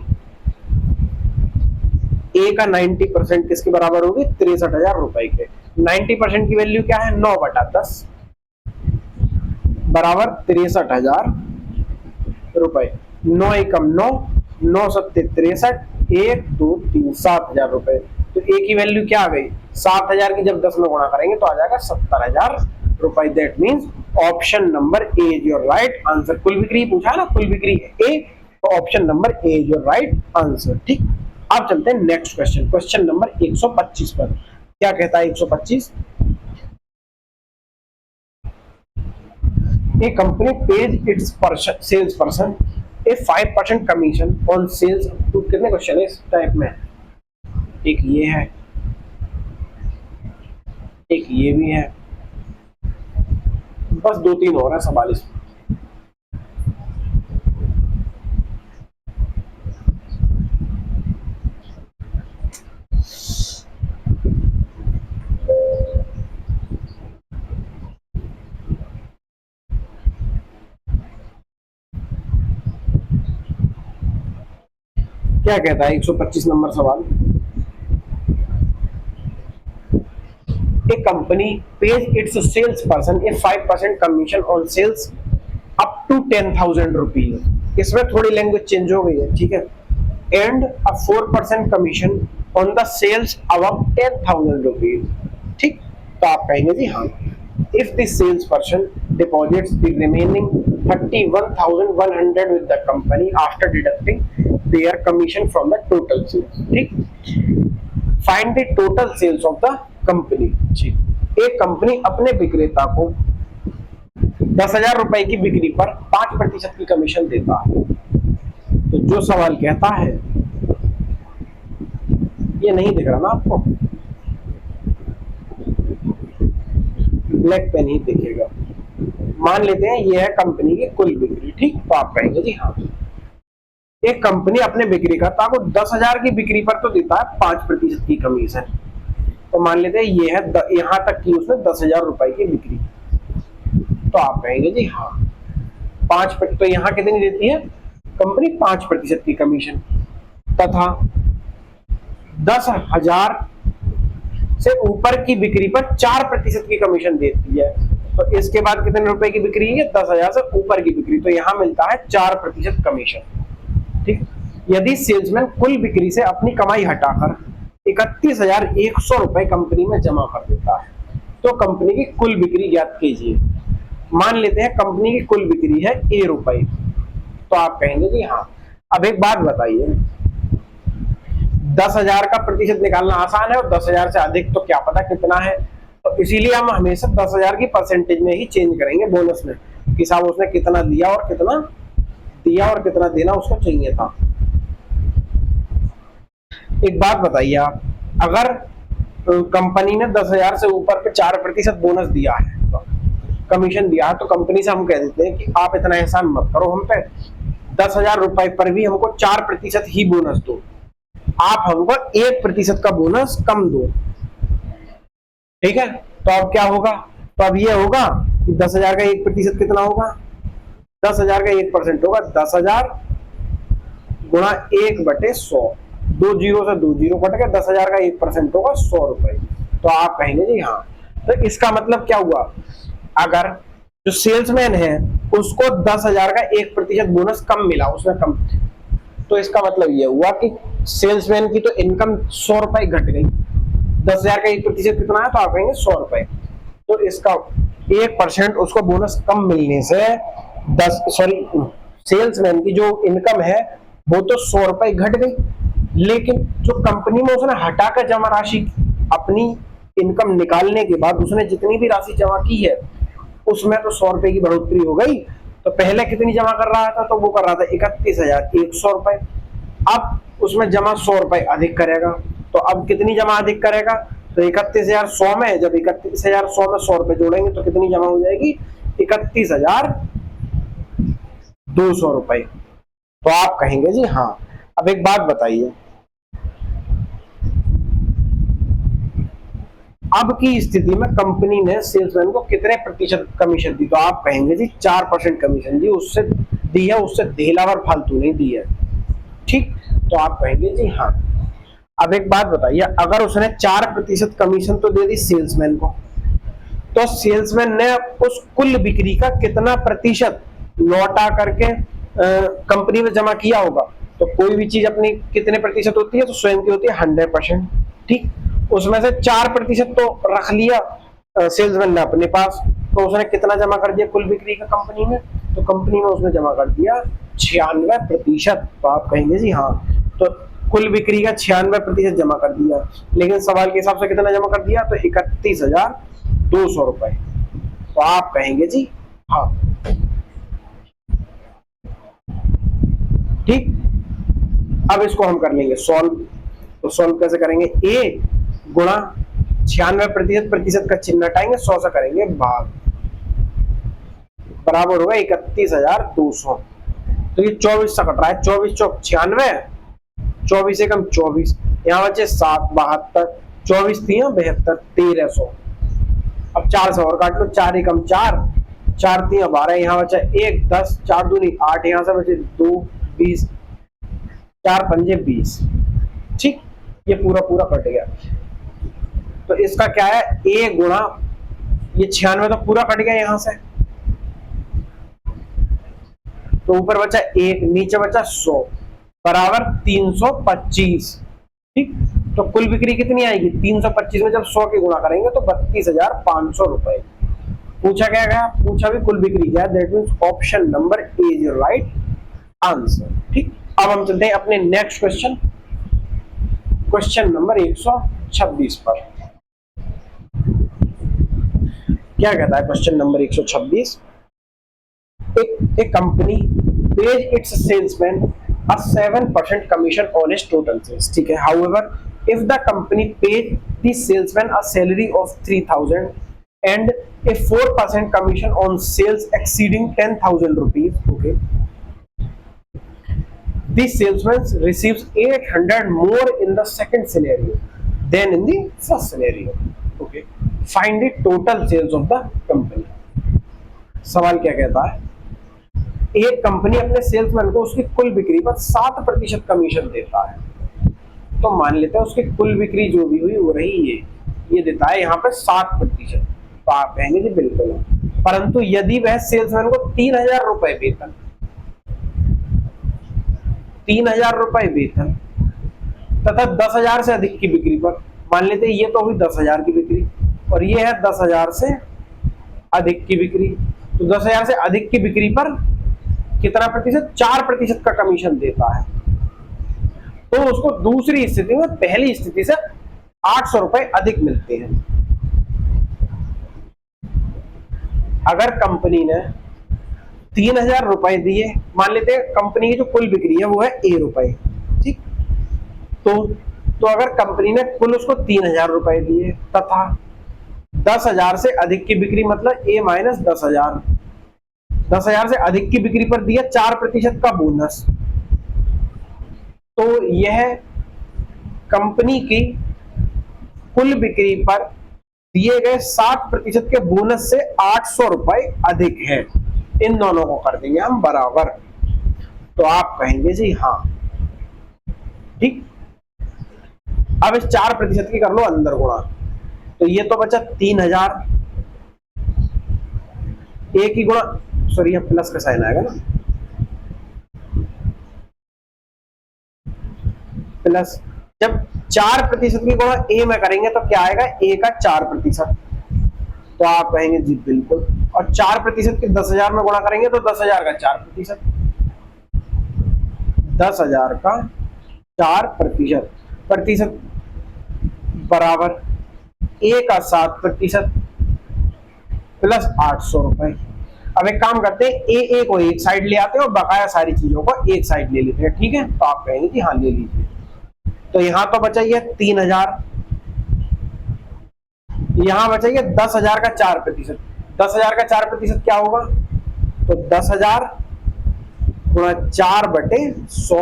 ए का 90% किसके बराबर होगी, ₹63,000 के। 90% की वैल्यू क्या है, 9/10 बराबर ₹63,000। 9 एकम 9, 9 सत्ते 63, 1 2 3 7,000 तो ए की वैल्यू क्या आ गई, 7,000 की जब 10 में गुणा करेंगे तो आ जाएगा ₹70,000। That means option number A is your right answer. कुल बिक्री पूछा ना, कुल बिक्री है ए, तो option number A is your right answer, ठीक। अब चलते हैं नेक्स्ट क्वेश्चन, क्वेश्चन नंबर 125 पर। क्या कहता है 125, A company pays its salesperson a 5% commission on sales to, कितने क्वेश्चन है इस टाइप में, एक ये है, एक ये भी है, बस 2-3 और है सवाल इसमें। क्या कहता है 125 नंबर सवाल, A company pays its salesperson a 5% commission on sales up to ₹10,000। इसमें थोड़ी लैंग्वेज चेंज हो गई है, ठीक है, and a 4% commission on the sales above ₹10,000, ठीक। तो आप कहेंगे जी हाँ, if the salesperson deposits the remaining 31,100 with the company after deducting their commission from the total sales, ठीक। Find the total sales of the company, ठीक। एक company अपने विक्रेता को ₹10,000 की बिक्री पर 5% की कमीशन देता है। तो जो सवाल कहता है, ये नहीं दिख रहा ना आपको, ब्लैक पेन ही दिखेगा। मान लेते हैं ये है कंपनी की कुल बिक्री, ठीक। तो आप कहेंगे जी हाँ, एक कंपनी अपने बिक्रीकर्ता को 10,000 की बिक्री पर तो देता है 5% की कमीशन। तो मान लेते हैं ये है यहां तक की उसने ₹10,000 की बिक्री, तो आप कहेंगे जी हाँ 5%, तो यहाँ कितनी देती है कंपनी, 5% की कमीशन, तथा 10,000 से ऊपर की बिक्री पर 4% की कमीशन देती है। तो इसके बाद कितने रुपए की बिक्री है, 10,000 से ऊपर की बिक्री, तो यहाँ मिलता है 4% कमीशन, ठीक। यदि सेल्समैन कुल बिक्री से अपनी कमाई हटाकर ₹31,100 कंपनी में जमा कर देता है, तो कंपनी की कुल बिक्री ज्ञात कीजिए। मान लेते हैं कंपनी की कुल बिक्री है ए रुपए, तो आप कहेंगे कि हाँ। अब एक बात बताइए, 10,000 का प्रतिशत निकालना आसान है और 10,000 से अधिक तो क्या पता कितना है, तो इसीलिए हम हमेशा 10,000 की परसेंटेज में ही चेंज करेंगे बोनस में, कि साहब उसने कितना दिया और कितना देना उसको चाहिए था। एक बात बताइए आप, अगर कंपनी ने 10,000 से ऊपर पे 4% बोनस दिया है, तो कमीशन दिया है, तो कंपनी से हम कह देते हैं कि आप इतना एहसान मत करो हम पे, 10,000 रुपए पर भी हमको 4% ही बोनस दो, आप हमको 1% का बोनस कम दो। ठीक है, तो अब क्या होगा, तो अब ये होगा कि 10,000 का 1% कितना होगा, 10,000 का 1% होगा 10,000 गुणा 1/100, 2 जीरो से 2 जीरो कट गया, 10,000 का 1% होगा 100 रुपए। तो आप कहेंगे जी हाँ। तो इसका मतलब क्या हुआ, अगर जो सेल्समैन है उसको 10,000 का 1% बोनस कम मिला, उसमें कम, तो इसका मतलब ये हुआ कि सेल्समैन की तो इनकम 100 रुपए घट गई, 10,000 का 1% कितना है, तो आप कहेंगे 100 रुपए। तो इसका 1% उसको बोनस कम मिलने से सेल्समैन की जो इनकम है वो तो 100 रुपए घट गई, लेकिन जो कंपनी में उसने हटाकर जमा राशि, अपनी इनकम निकालने के बाद उसने जितनी भी राशि जमा की है उसमें तो 100 रुपए की बढ़ोतरी हो गई। तो पहले कितनी जमा कर रहा था, तो वो कर रहा था 31,100 रुपए, अब उसमें जमा 100 रुपए अधिक करेगा, तो अब कितनी जमा अधिक करेगा, तो 31,100 में, जब 31,100 में 100 रुपए जोड़ेंगे तो कितनी जमा हो जाएगी, 31,200 रुपए। तो आप कहेंगे जी हाँ। अब एक बात बताइए, अब की स्थिति में कंपनी ने सेल्समैन को कितने प्रतिशत कमीशन दी, तो आप कहेंगे जी 4% कमीशन दी, उससे दी है, उससे ढेलावर फालतू नहीं दी है। ठीक, तो आप कहेंगे जी हाँ। अब एक बात बताइए, अगर उसने 4% कमीशन तो दे दी सेल्समैन को, तो सेल्समैन ने उस कुल बिक्री का कितना प्रतिशत लौटा करके कंपनी में जमा किया होगा, तो कोई भी चीज अपनी कितने प्रतिशत होती है, तो स्वयं की होती है 100%। ठीक, उसमें से 4% तो रख लिया सेल्समैन ने अपने पास, तो उसने कितना जमा कर दिया कुल बिक्री का कंपनी में, तो कंपनी में उसने जमा कर दिया 96%। तो आप कहेंगे जी हाँ। तो कुल बिक्री का 96% जमा कर दिया, लेकिन सवाल के हिसाब से कितना जमा कर दिया, तो 31,200 रुपए। तो आप कहेंगे जी हाँ। ठीक, अब इसको हम कर लेंगे सॉल्व। तो सॉल्व कैसे करेंगे, ए गुणा 96%, प्रतिशत का चिन्ह हटाएंगे, 100 से करेंगे भाग, बराबर होगा 31,200। तो ये 24 से कट रहा है, 24 चौक 96, 24 एकम 24, यहाँ बचे 7, 72, 24 3 72, 1300। अब 4 से और काट लो, 4 एकम 4, 4 3 12, यहाँ बचा 1, 10, 4 दूनी 8, यहाँ से बचे 2, 20, 4 पंजे 20। ठीक, ये पूरा पूरा कट गया। तो इसका क्या है, ए गुणा ये 96 तो पूरा कट गया यहाँ से, तो ऊपर बचा 1, नीचे बचा 100, बराबर 325। ठीक, तो कुल बिक्री कितनी आएगी, 325 में जब 100 की गुणा करेंगे तो 32,500 रुपए। पूछा क्या गया, पूछा भी कुल बिक्री क्या है, that means option number A is your right answer. ठीक, अब हम चलते हैं अपने नेक्स्ट क्वेश्चन, क्वेश्चन नंबर 126 पर। क्या कहता है question number 126, a company pays its salesman a 7% commission on his total sales. ठीक है, however if the company pays the salesman a salary of 3,000 and a 4% commission on sales exceeding 10,000 rupees, okay, the salesman receives 800 more in the second scenario than in the first scenario. Okay, find the total sales of the company. सवाल क्या कहता है, एक company अपने salesman को उसकी कुल बिक्री पर 7% कमीशन देता है, तो मान लेते हैं उसकी कुल बिक्री जो भी हुई वो रही ये देता है यहाँ पे 7%। तो आप कहेंगे जी बिल्कुल, परंतु यदि वह सेल्समैन को 3,000 रुपए वेतन, 3,000 रुपए वेतन तथा 10,000 से अधिक की बिक्री पर, मान लेते हैं ये तो हुई 10,000 की बिक्री, और ये है 10,000 से अधिक की बिक्री। तो 10,000 से अधिक की बिक्री पर कितना प्रतिशत? 4% का कमीशन देता है। तो उसको दूसरी स्थिति में पहली स्थिति से 800 रुपए अधिक मिलते हैं। अगर कंपनी ने 3,000 रुपए दिए, मान लेते हैं कंपनी की जो कुल बिक्री है वो है ए रुपए, ठीक। तो अगर कंपनी ने कुल उसको 3,000 रुपए दिए तथा 10,000 से अधिक की बिक्री, मतलब ए माइनस 10,000, 10,000 से अधिक की बिक्री पर दिया 4% का बोनस, तो यह कंपनी की कुल बिक्री पर दिए गए 60% के बोनस से 800 रुपए अधिक है। इन दोनों को कर देंगे हम बराबर, तो आप कहेंगे जी हाँ, ठीक। अब इस 4% की कर लो अंदर गुणा, तो ये तो बचा 3,000, ए की गुणा, सॉरी ये प्लस का साइन आएगा ना, प्लस, जब 4% की गुणा ए में करेंगे तो क्या आएगा? ए का 4%, तो आप कहेंगे जी बिल्कुल। और 4% के 10,000 में गुणा करेंगे तो 10,000 का 4%, 10,000 का 4% प्रतिशत बराबर ए का 7% प्लस 800 रुपए। अब एक काम करते हैं, ए को एक साइड ले आते हैं और बकाया सारी चीजों को एक साइड ले लेते हैं, ठीक है। तो आप कहेंगे कि हाँ ले लीजिए। तो यहां तो बचा ये 3,000, यहां बचा ये 10,000 का 4%। 10,000 का 4% क्या होगा? तो 10,000 गुणा 4/100,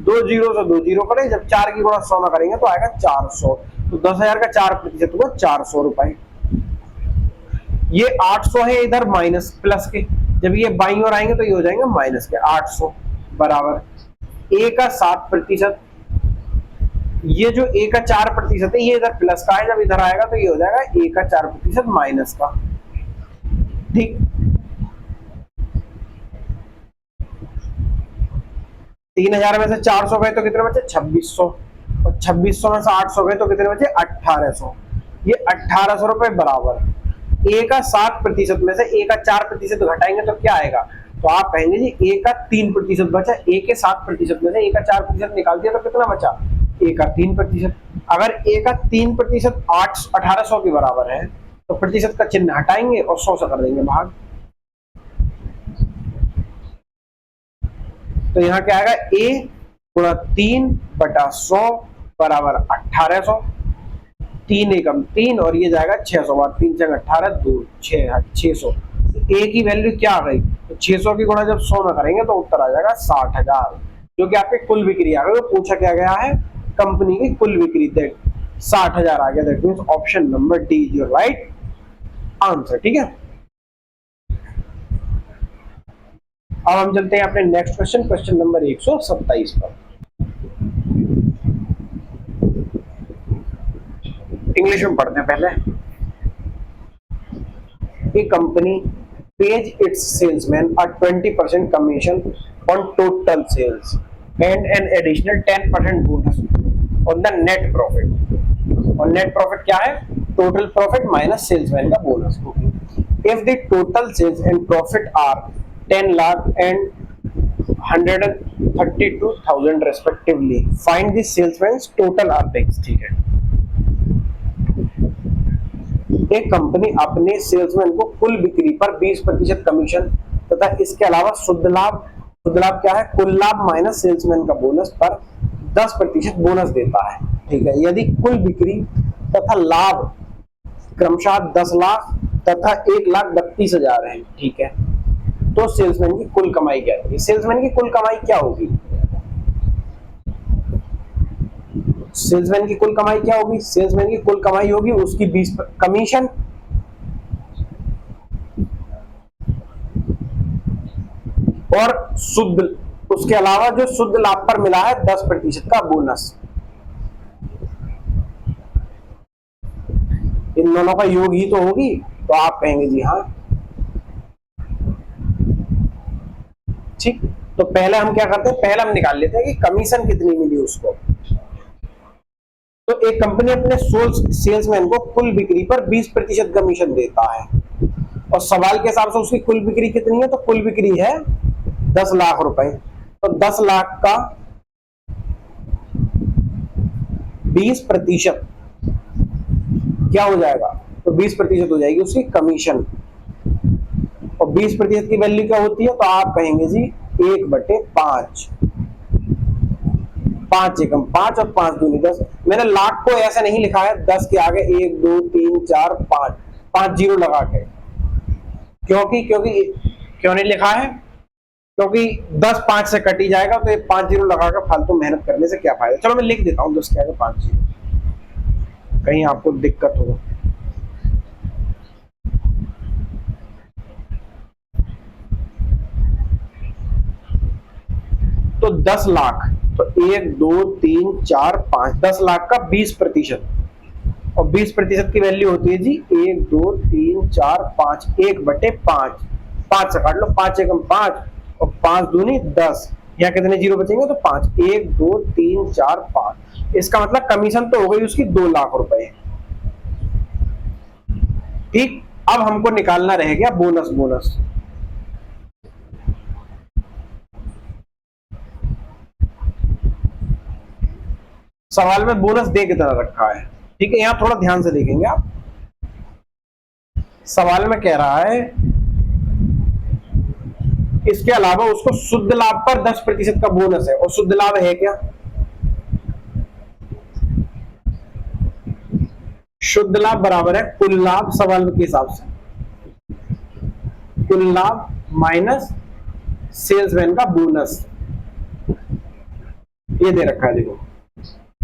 2 जीरो से 2 जीरो करें, जब 4 की गुणा 100 में करेंगे तो आएगा 400। तो 10,000 का 4% हुआ 400 रुपए। ये 800 है इधर माइनस प्लस के, जब ये बाईं ओर आएंगे तो ये हो जाएंगे माइनस के 800 बराबर ए का 7%, ये जो ए का 4% है ये इधर प्लस का है, जब इधर आएगा तो ये हो जाएगा ए का 4% माइनस का, ठीक। 3,000 में से 400 गए तो कितने बचे? 2,600, और 2,600 में से 800 गए तो कितने बचे? 1,800। ये 1,800 रुपए बराबर ए का 7% में से ए का 4% घटाएंगे तो क्या आएगा? तो आप कहेंगे जी ए का 3% बचा, ए के 7% में से ए का 4% निकाल दिया तो कितना बचा? ए का 3%। अगर ए का 3% 1,800 के बराबर है तो प्रतिशत का चिन्ह हटाएंगे और 100 से कर देंगे भाग। तो यहाँ क्या आएगा? ए गुणा 3/100 बराबर 1,800, 3 एकम 3 और ये जाएगा 600 बार, 3 से 18 2 600। ए की वैल्यू क्या आ गई? तो 600 की गुणा जब 100 में करेंगे तो उत्तर आ जाएगा 60,000, जो कि आपके कुल बिक्री आ गई। तो पूछा क्या गया है? कंपनी की कुल बिक्री, दैट 60,000 आ गया। That means option number D is your right answer, ठीक है। अब हम चलते हैं अपने नेक्स्ट क्वेश्चन, क्वेश्चन नंबर 127 पर। इंग्लिश में पढ़ते हैं पहले। A company pays its salesman a 20% commission on total sales and an additional 10% bonus on the net profit. और net profit क्या है? Total profit minus salesman का bonus। If the total sales and profit are 10 lakh and 132,000 respectively, find the salesman's total earnings, ठीक है। एक company अपने salesman को कुल बिक्री पर 20% कमीशन तथा इसके अलावा शुद्ध लाभ क्या है? कुल लाभ माइनस सेल्समैन का बोनस पर 10% बोनस देता है, ठीक है। यदि कुल बिक्री तथा लाभ क्रमशः 10 लाख तथा 1,32,000 है, ठीक है, तो सेल्समैन की कुल कमाई क्या होगी? सेल्समैन की कुल कमाई क्या होगी? सेल्समैन की कुल कमाई क्या होगी? सेल्समैन की कुल कमाई होगी उसकी 20 कमीशन और शुद्ध, उसके अलावा जो शुद्ध लाभ पर मिला है 10% का बोनस। इन दोनों का योग ही तो होगी, तो आप कहेंगे जी हाँ, ठीक। तो पहले हम क्या करते हैं? पहले हम निकाल लेते हैं कि कमीशन कितनी मिली उसको। तो एक कंपनी अपने सेल्समैन को कुल बिक्री पर 20% कमीशन देता है, और सवाल के हिसाब से उसकी कुल बिक्री कितनी है, तो कुल बिक्री है 10 लाख रुपए। तो 10 लाख का 20% क्या हो जाएगा, तो 20% हो जाएगी उसकी कमीशन। और 20% की वैल्यू क्या होती है, तो आप कहेंगे जी 1/5, 5 एकम 5 और 5 दूनी 10। मैंने लाख को ऐसे नहीं लिखा है 10 के आगे 1 2 3 4 5 5 जीरो लगा के, क्योंकि क्यों नहीं लिखा है, क्योंकि 10 5 से कट ही जाएगा, तो ये 5 जीरो लगा कर फालतू मेहनत करने से क्या फायदा। चलो मैं लिख देता हूं 10 के आगे 5 जीरो, कहीं आपको दिक्कत हो। तो 10 लाख, तो 1 2 3 4 5, 10 लाख का 20%, और 20% की वैल्यू होती है जी 1 2 3 4 5, 1/5, 5 से काट लो, 5 एकम 5 और 5 दूनी 10, यहाँ कितने जीरो बचेंगे, तो 5, 1 2 3 4 5। इसका मतलब कमीशन तो हो गई उसकी 2 लाख रुपए। ठीक, अब हमको निकालना रह गया बोनस। बोनस सवाल में बोनस दे कितना रखा है, ठीक है, यहां थोड़ा ध्यान से देखेंगे आप। सवाल में कह रहा है इसके अलावा उसको शुद्ध लाभ पर 10% का बोनस है, और शुद्ध लाभ है क्या, शुद्ध लाभ बराबर है कुल लाभ, सवाल के हिसाब से कुल लाभ माइनस सेल्समैन का बोनस, ये दे रखा है। देखो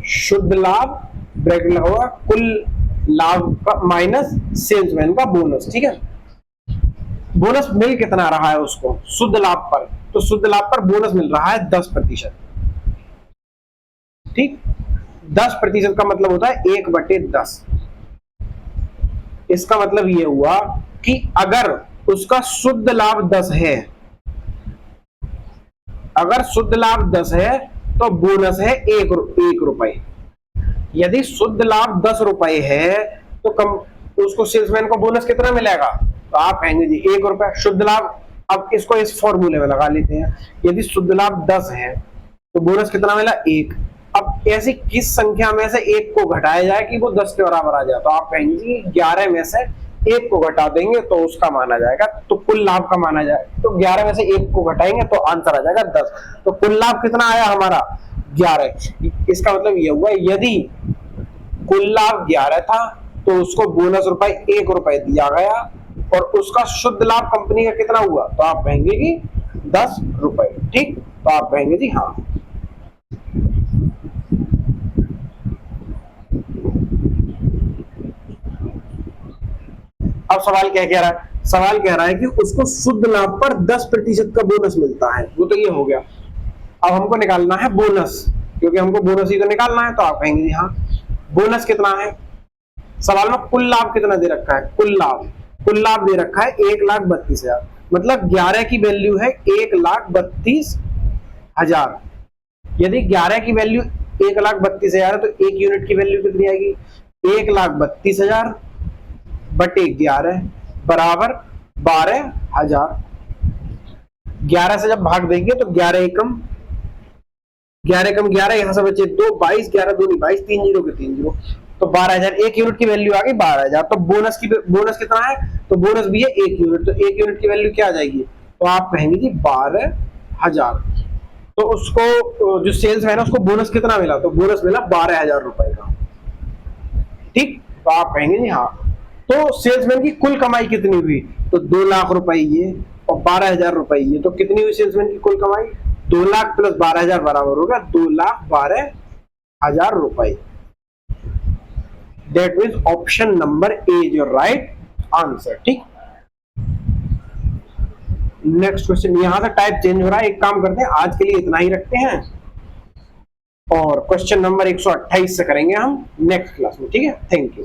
शुद्ध लाभ ब्रैकेट लगा हुआ, कुल लाभ का माइनस सेल्समैन का बोनस, ठीक है। बोनस मिल कितना रहा है उसको शुद्ध लाभ पर, तो शुद्ध लाभ पर बोनस मिल रहा है 10%। ठीक, 10% का मतलब होता है 1/10। इसका मतलब ये हुआ कि अगर उसका शुद्ध लाभ 10 है, अगर शुद्ध लाभ 10 है तो बोनस है 1 रुपए। यदि शुद्ध लाभ 10 रुपए है तो उसको सेल्समैन को बोनस कितना मिलेगा, तो आप कहेंगे जी 1 रुपया शुद्ध लाभ। अब इसको इस फॉर्मूले में लगा लेते हैं, यदि शुद्ध लाभ 10 है तो बोनस कितना मिला 1। अब ऐसी किस संख्या में से 1 को घटाया जाए कि वो 10 के बराबर आ जाए, तो आप कहेंगे जी 11 में से 1 को घटा देंगे तो उसका माना जाएगा, तो कुल लाभ का माना जाए, तो 11 में से 1 को घटाएंगे तो आंसर आ जाएगा 10। तो कुल लाभ कितना आया हमारा 11। इसका मतलब यह हुआ यदि कुल लाभ 11 था तो उसको बोनस रुपए 1 रुपए दिया गया, और उसका शुद्ध लाभ कंपनी का कितना हुआ, तो आप कहेंगे कि 10 रुपए। ठीक, तो आप कहेंगे जी हाँ। अब सवाल क्या कह रहा है, सवाल कह रहा है कि उसको शुद्ध लाभ पर 10% का बोनस मिलता है, वो तो ये हो गया। अब हमको निकालना है बोनस, क्योंकि हमको बोनस ही तो निकालना है, तो आप कहेंगे जी हाँ। बोनस कितना है, सवाल में कुल लाभ कितना दे रखा है, कुल लाभ दे रखा है 1,32,000, मतलब 11 की वैल्यू है 1,32,000। यदि 11 की वैल्यू 1,32,000 है तो एक यूनिट की वैल्यू कितनी आएगी, 1,32,000 बटे 11 बराबर 12,000। 11 से जब भाग देंगे तो 11 एकम 11 यहां से बचे 2, 22, 11 दूनी 22, 3 जीरो के 3 जीरो, तो 12,000। एक यूनिट की वैल्यू आ गई 12,000। तो बोनस कितना है, तो बोनस भी है 1 यूनिट, तो 1 यूनिट की वैल्यू क्या आ जाएगी, तो आप कहेंगे कि 12,000। तो उसको जो सेल्स है ना उसको बोनस कितना मिला, तो बोनस मिला 12,000 रुपए का। ठीक, तो आप कहेंगे जी हाँ। तो सेल्समैन की कुल कमाई कितनी हुई, तो 2 लाख रुपए ये और 12,000 रुपए ये, तो कितनी हुई सेल्समैन की कुल कमाई, 2 लाख प्लस 12,000 बराबर होगा 2,12,000 रुपए। That means option number A is your right answer. ठीक, नेक्स्ट क्वेश्चन, यहां से टाइप चेंज हो रहा है, एक काम करते हैं आज के लिए इतना ही रखते हैं, और क्वेश्चन नंबर 128 से करेंगे हम नेक्स्ट क्लास में। ठीक है, थैंक यू।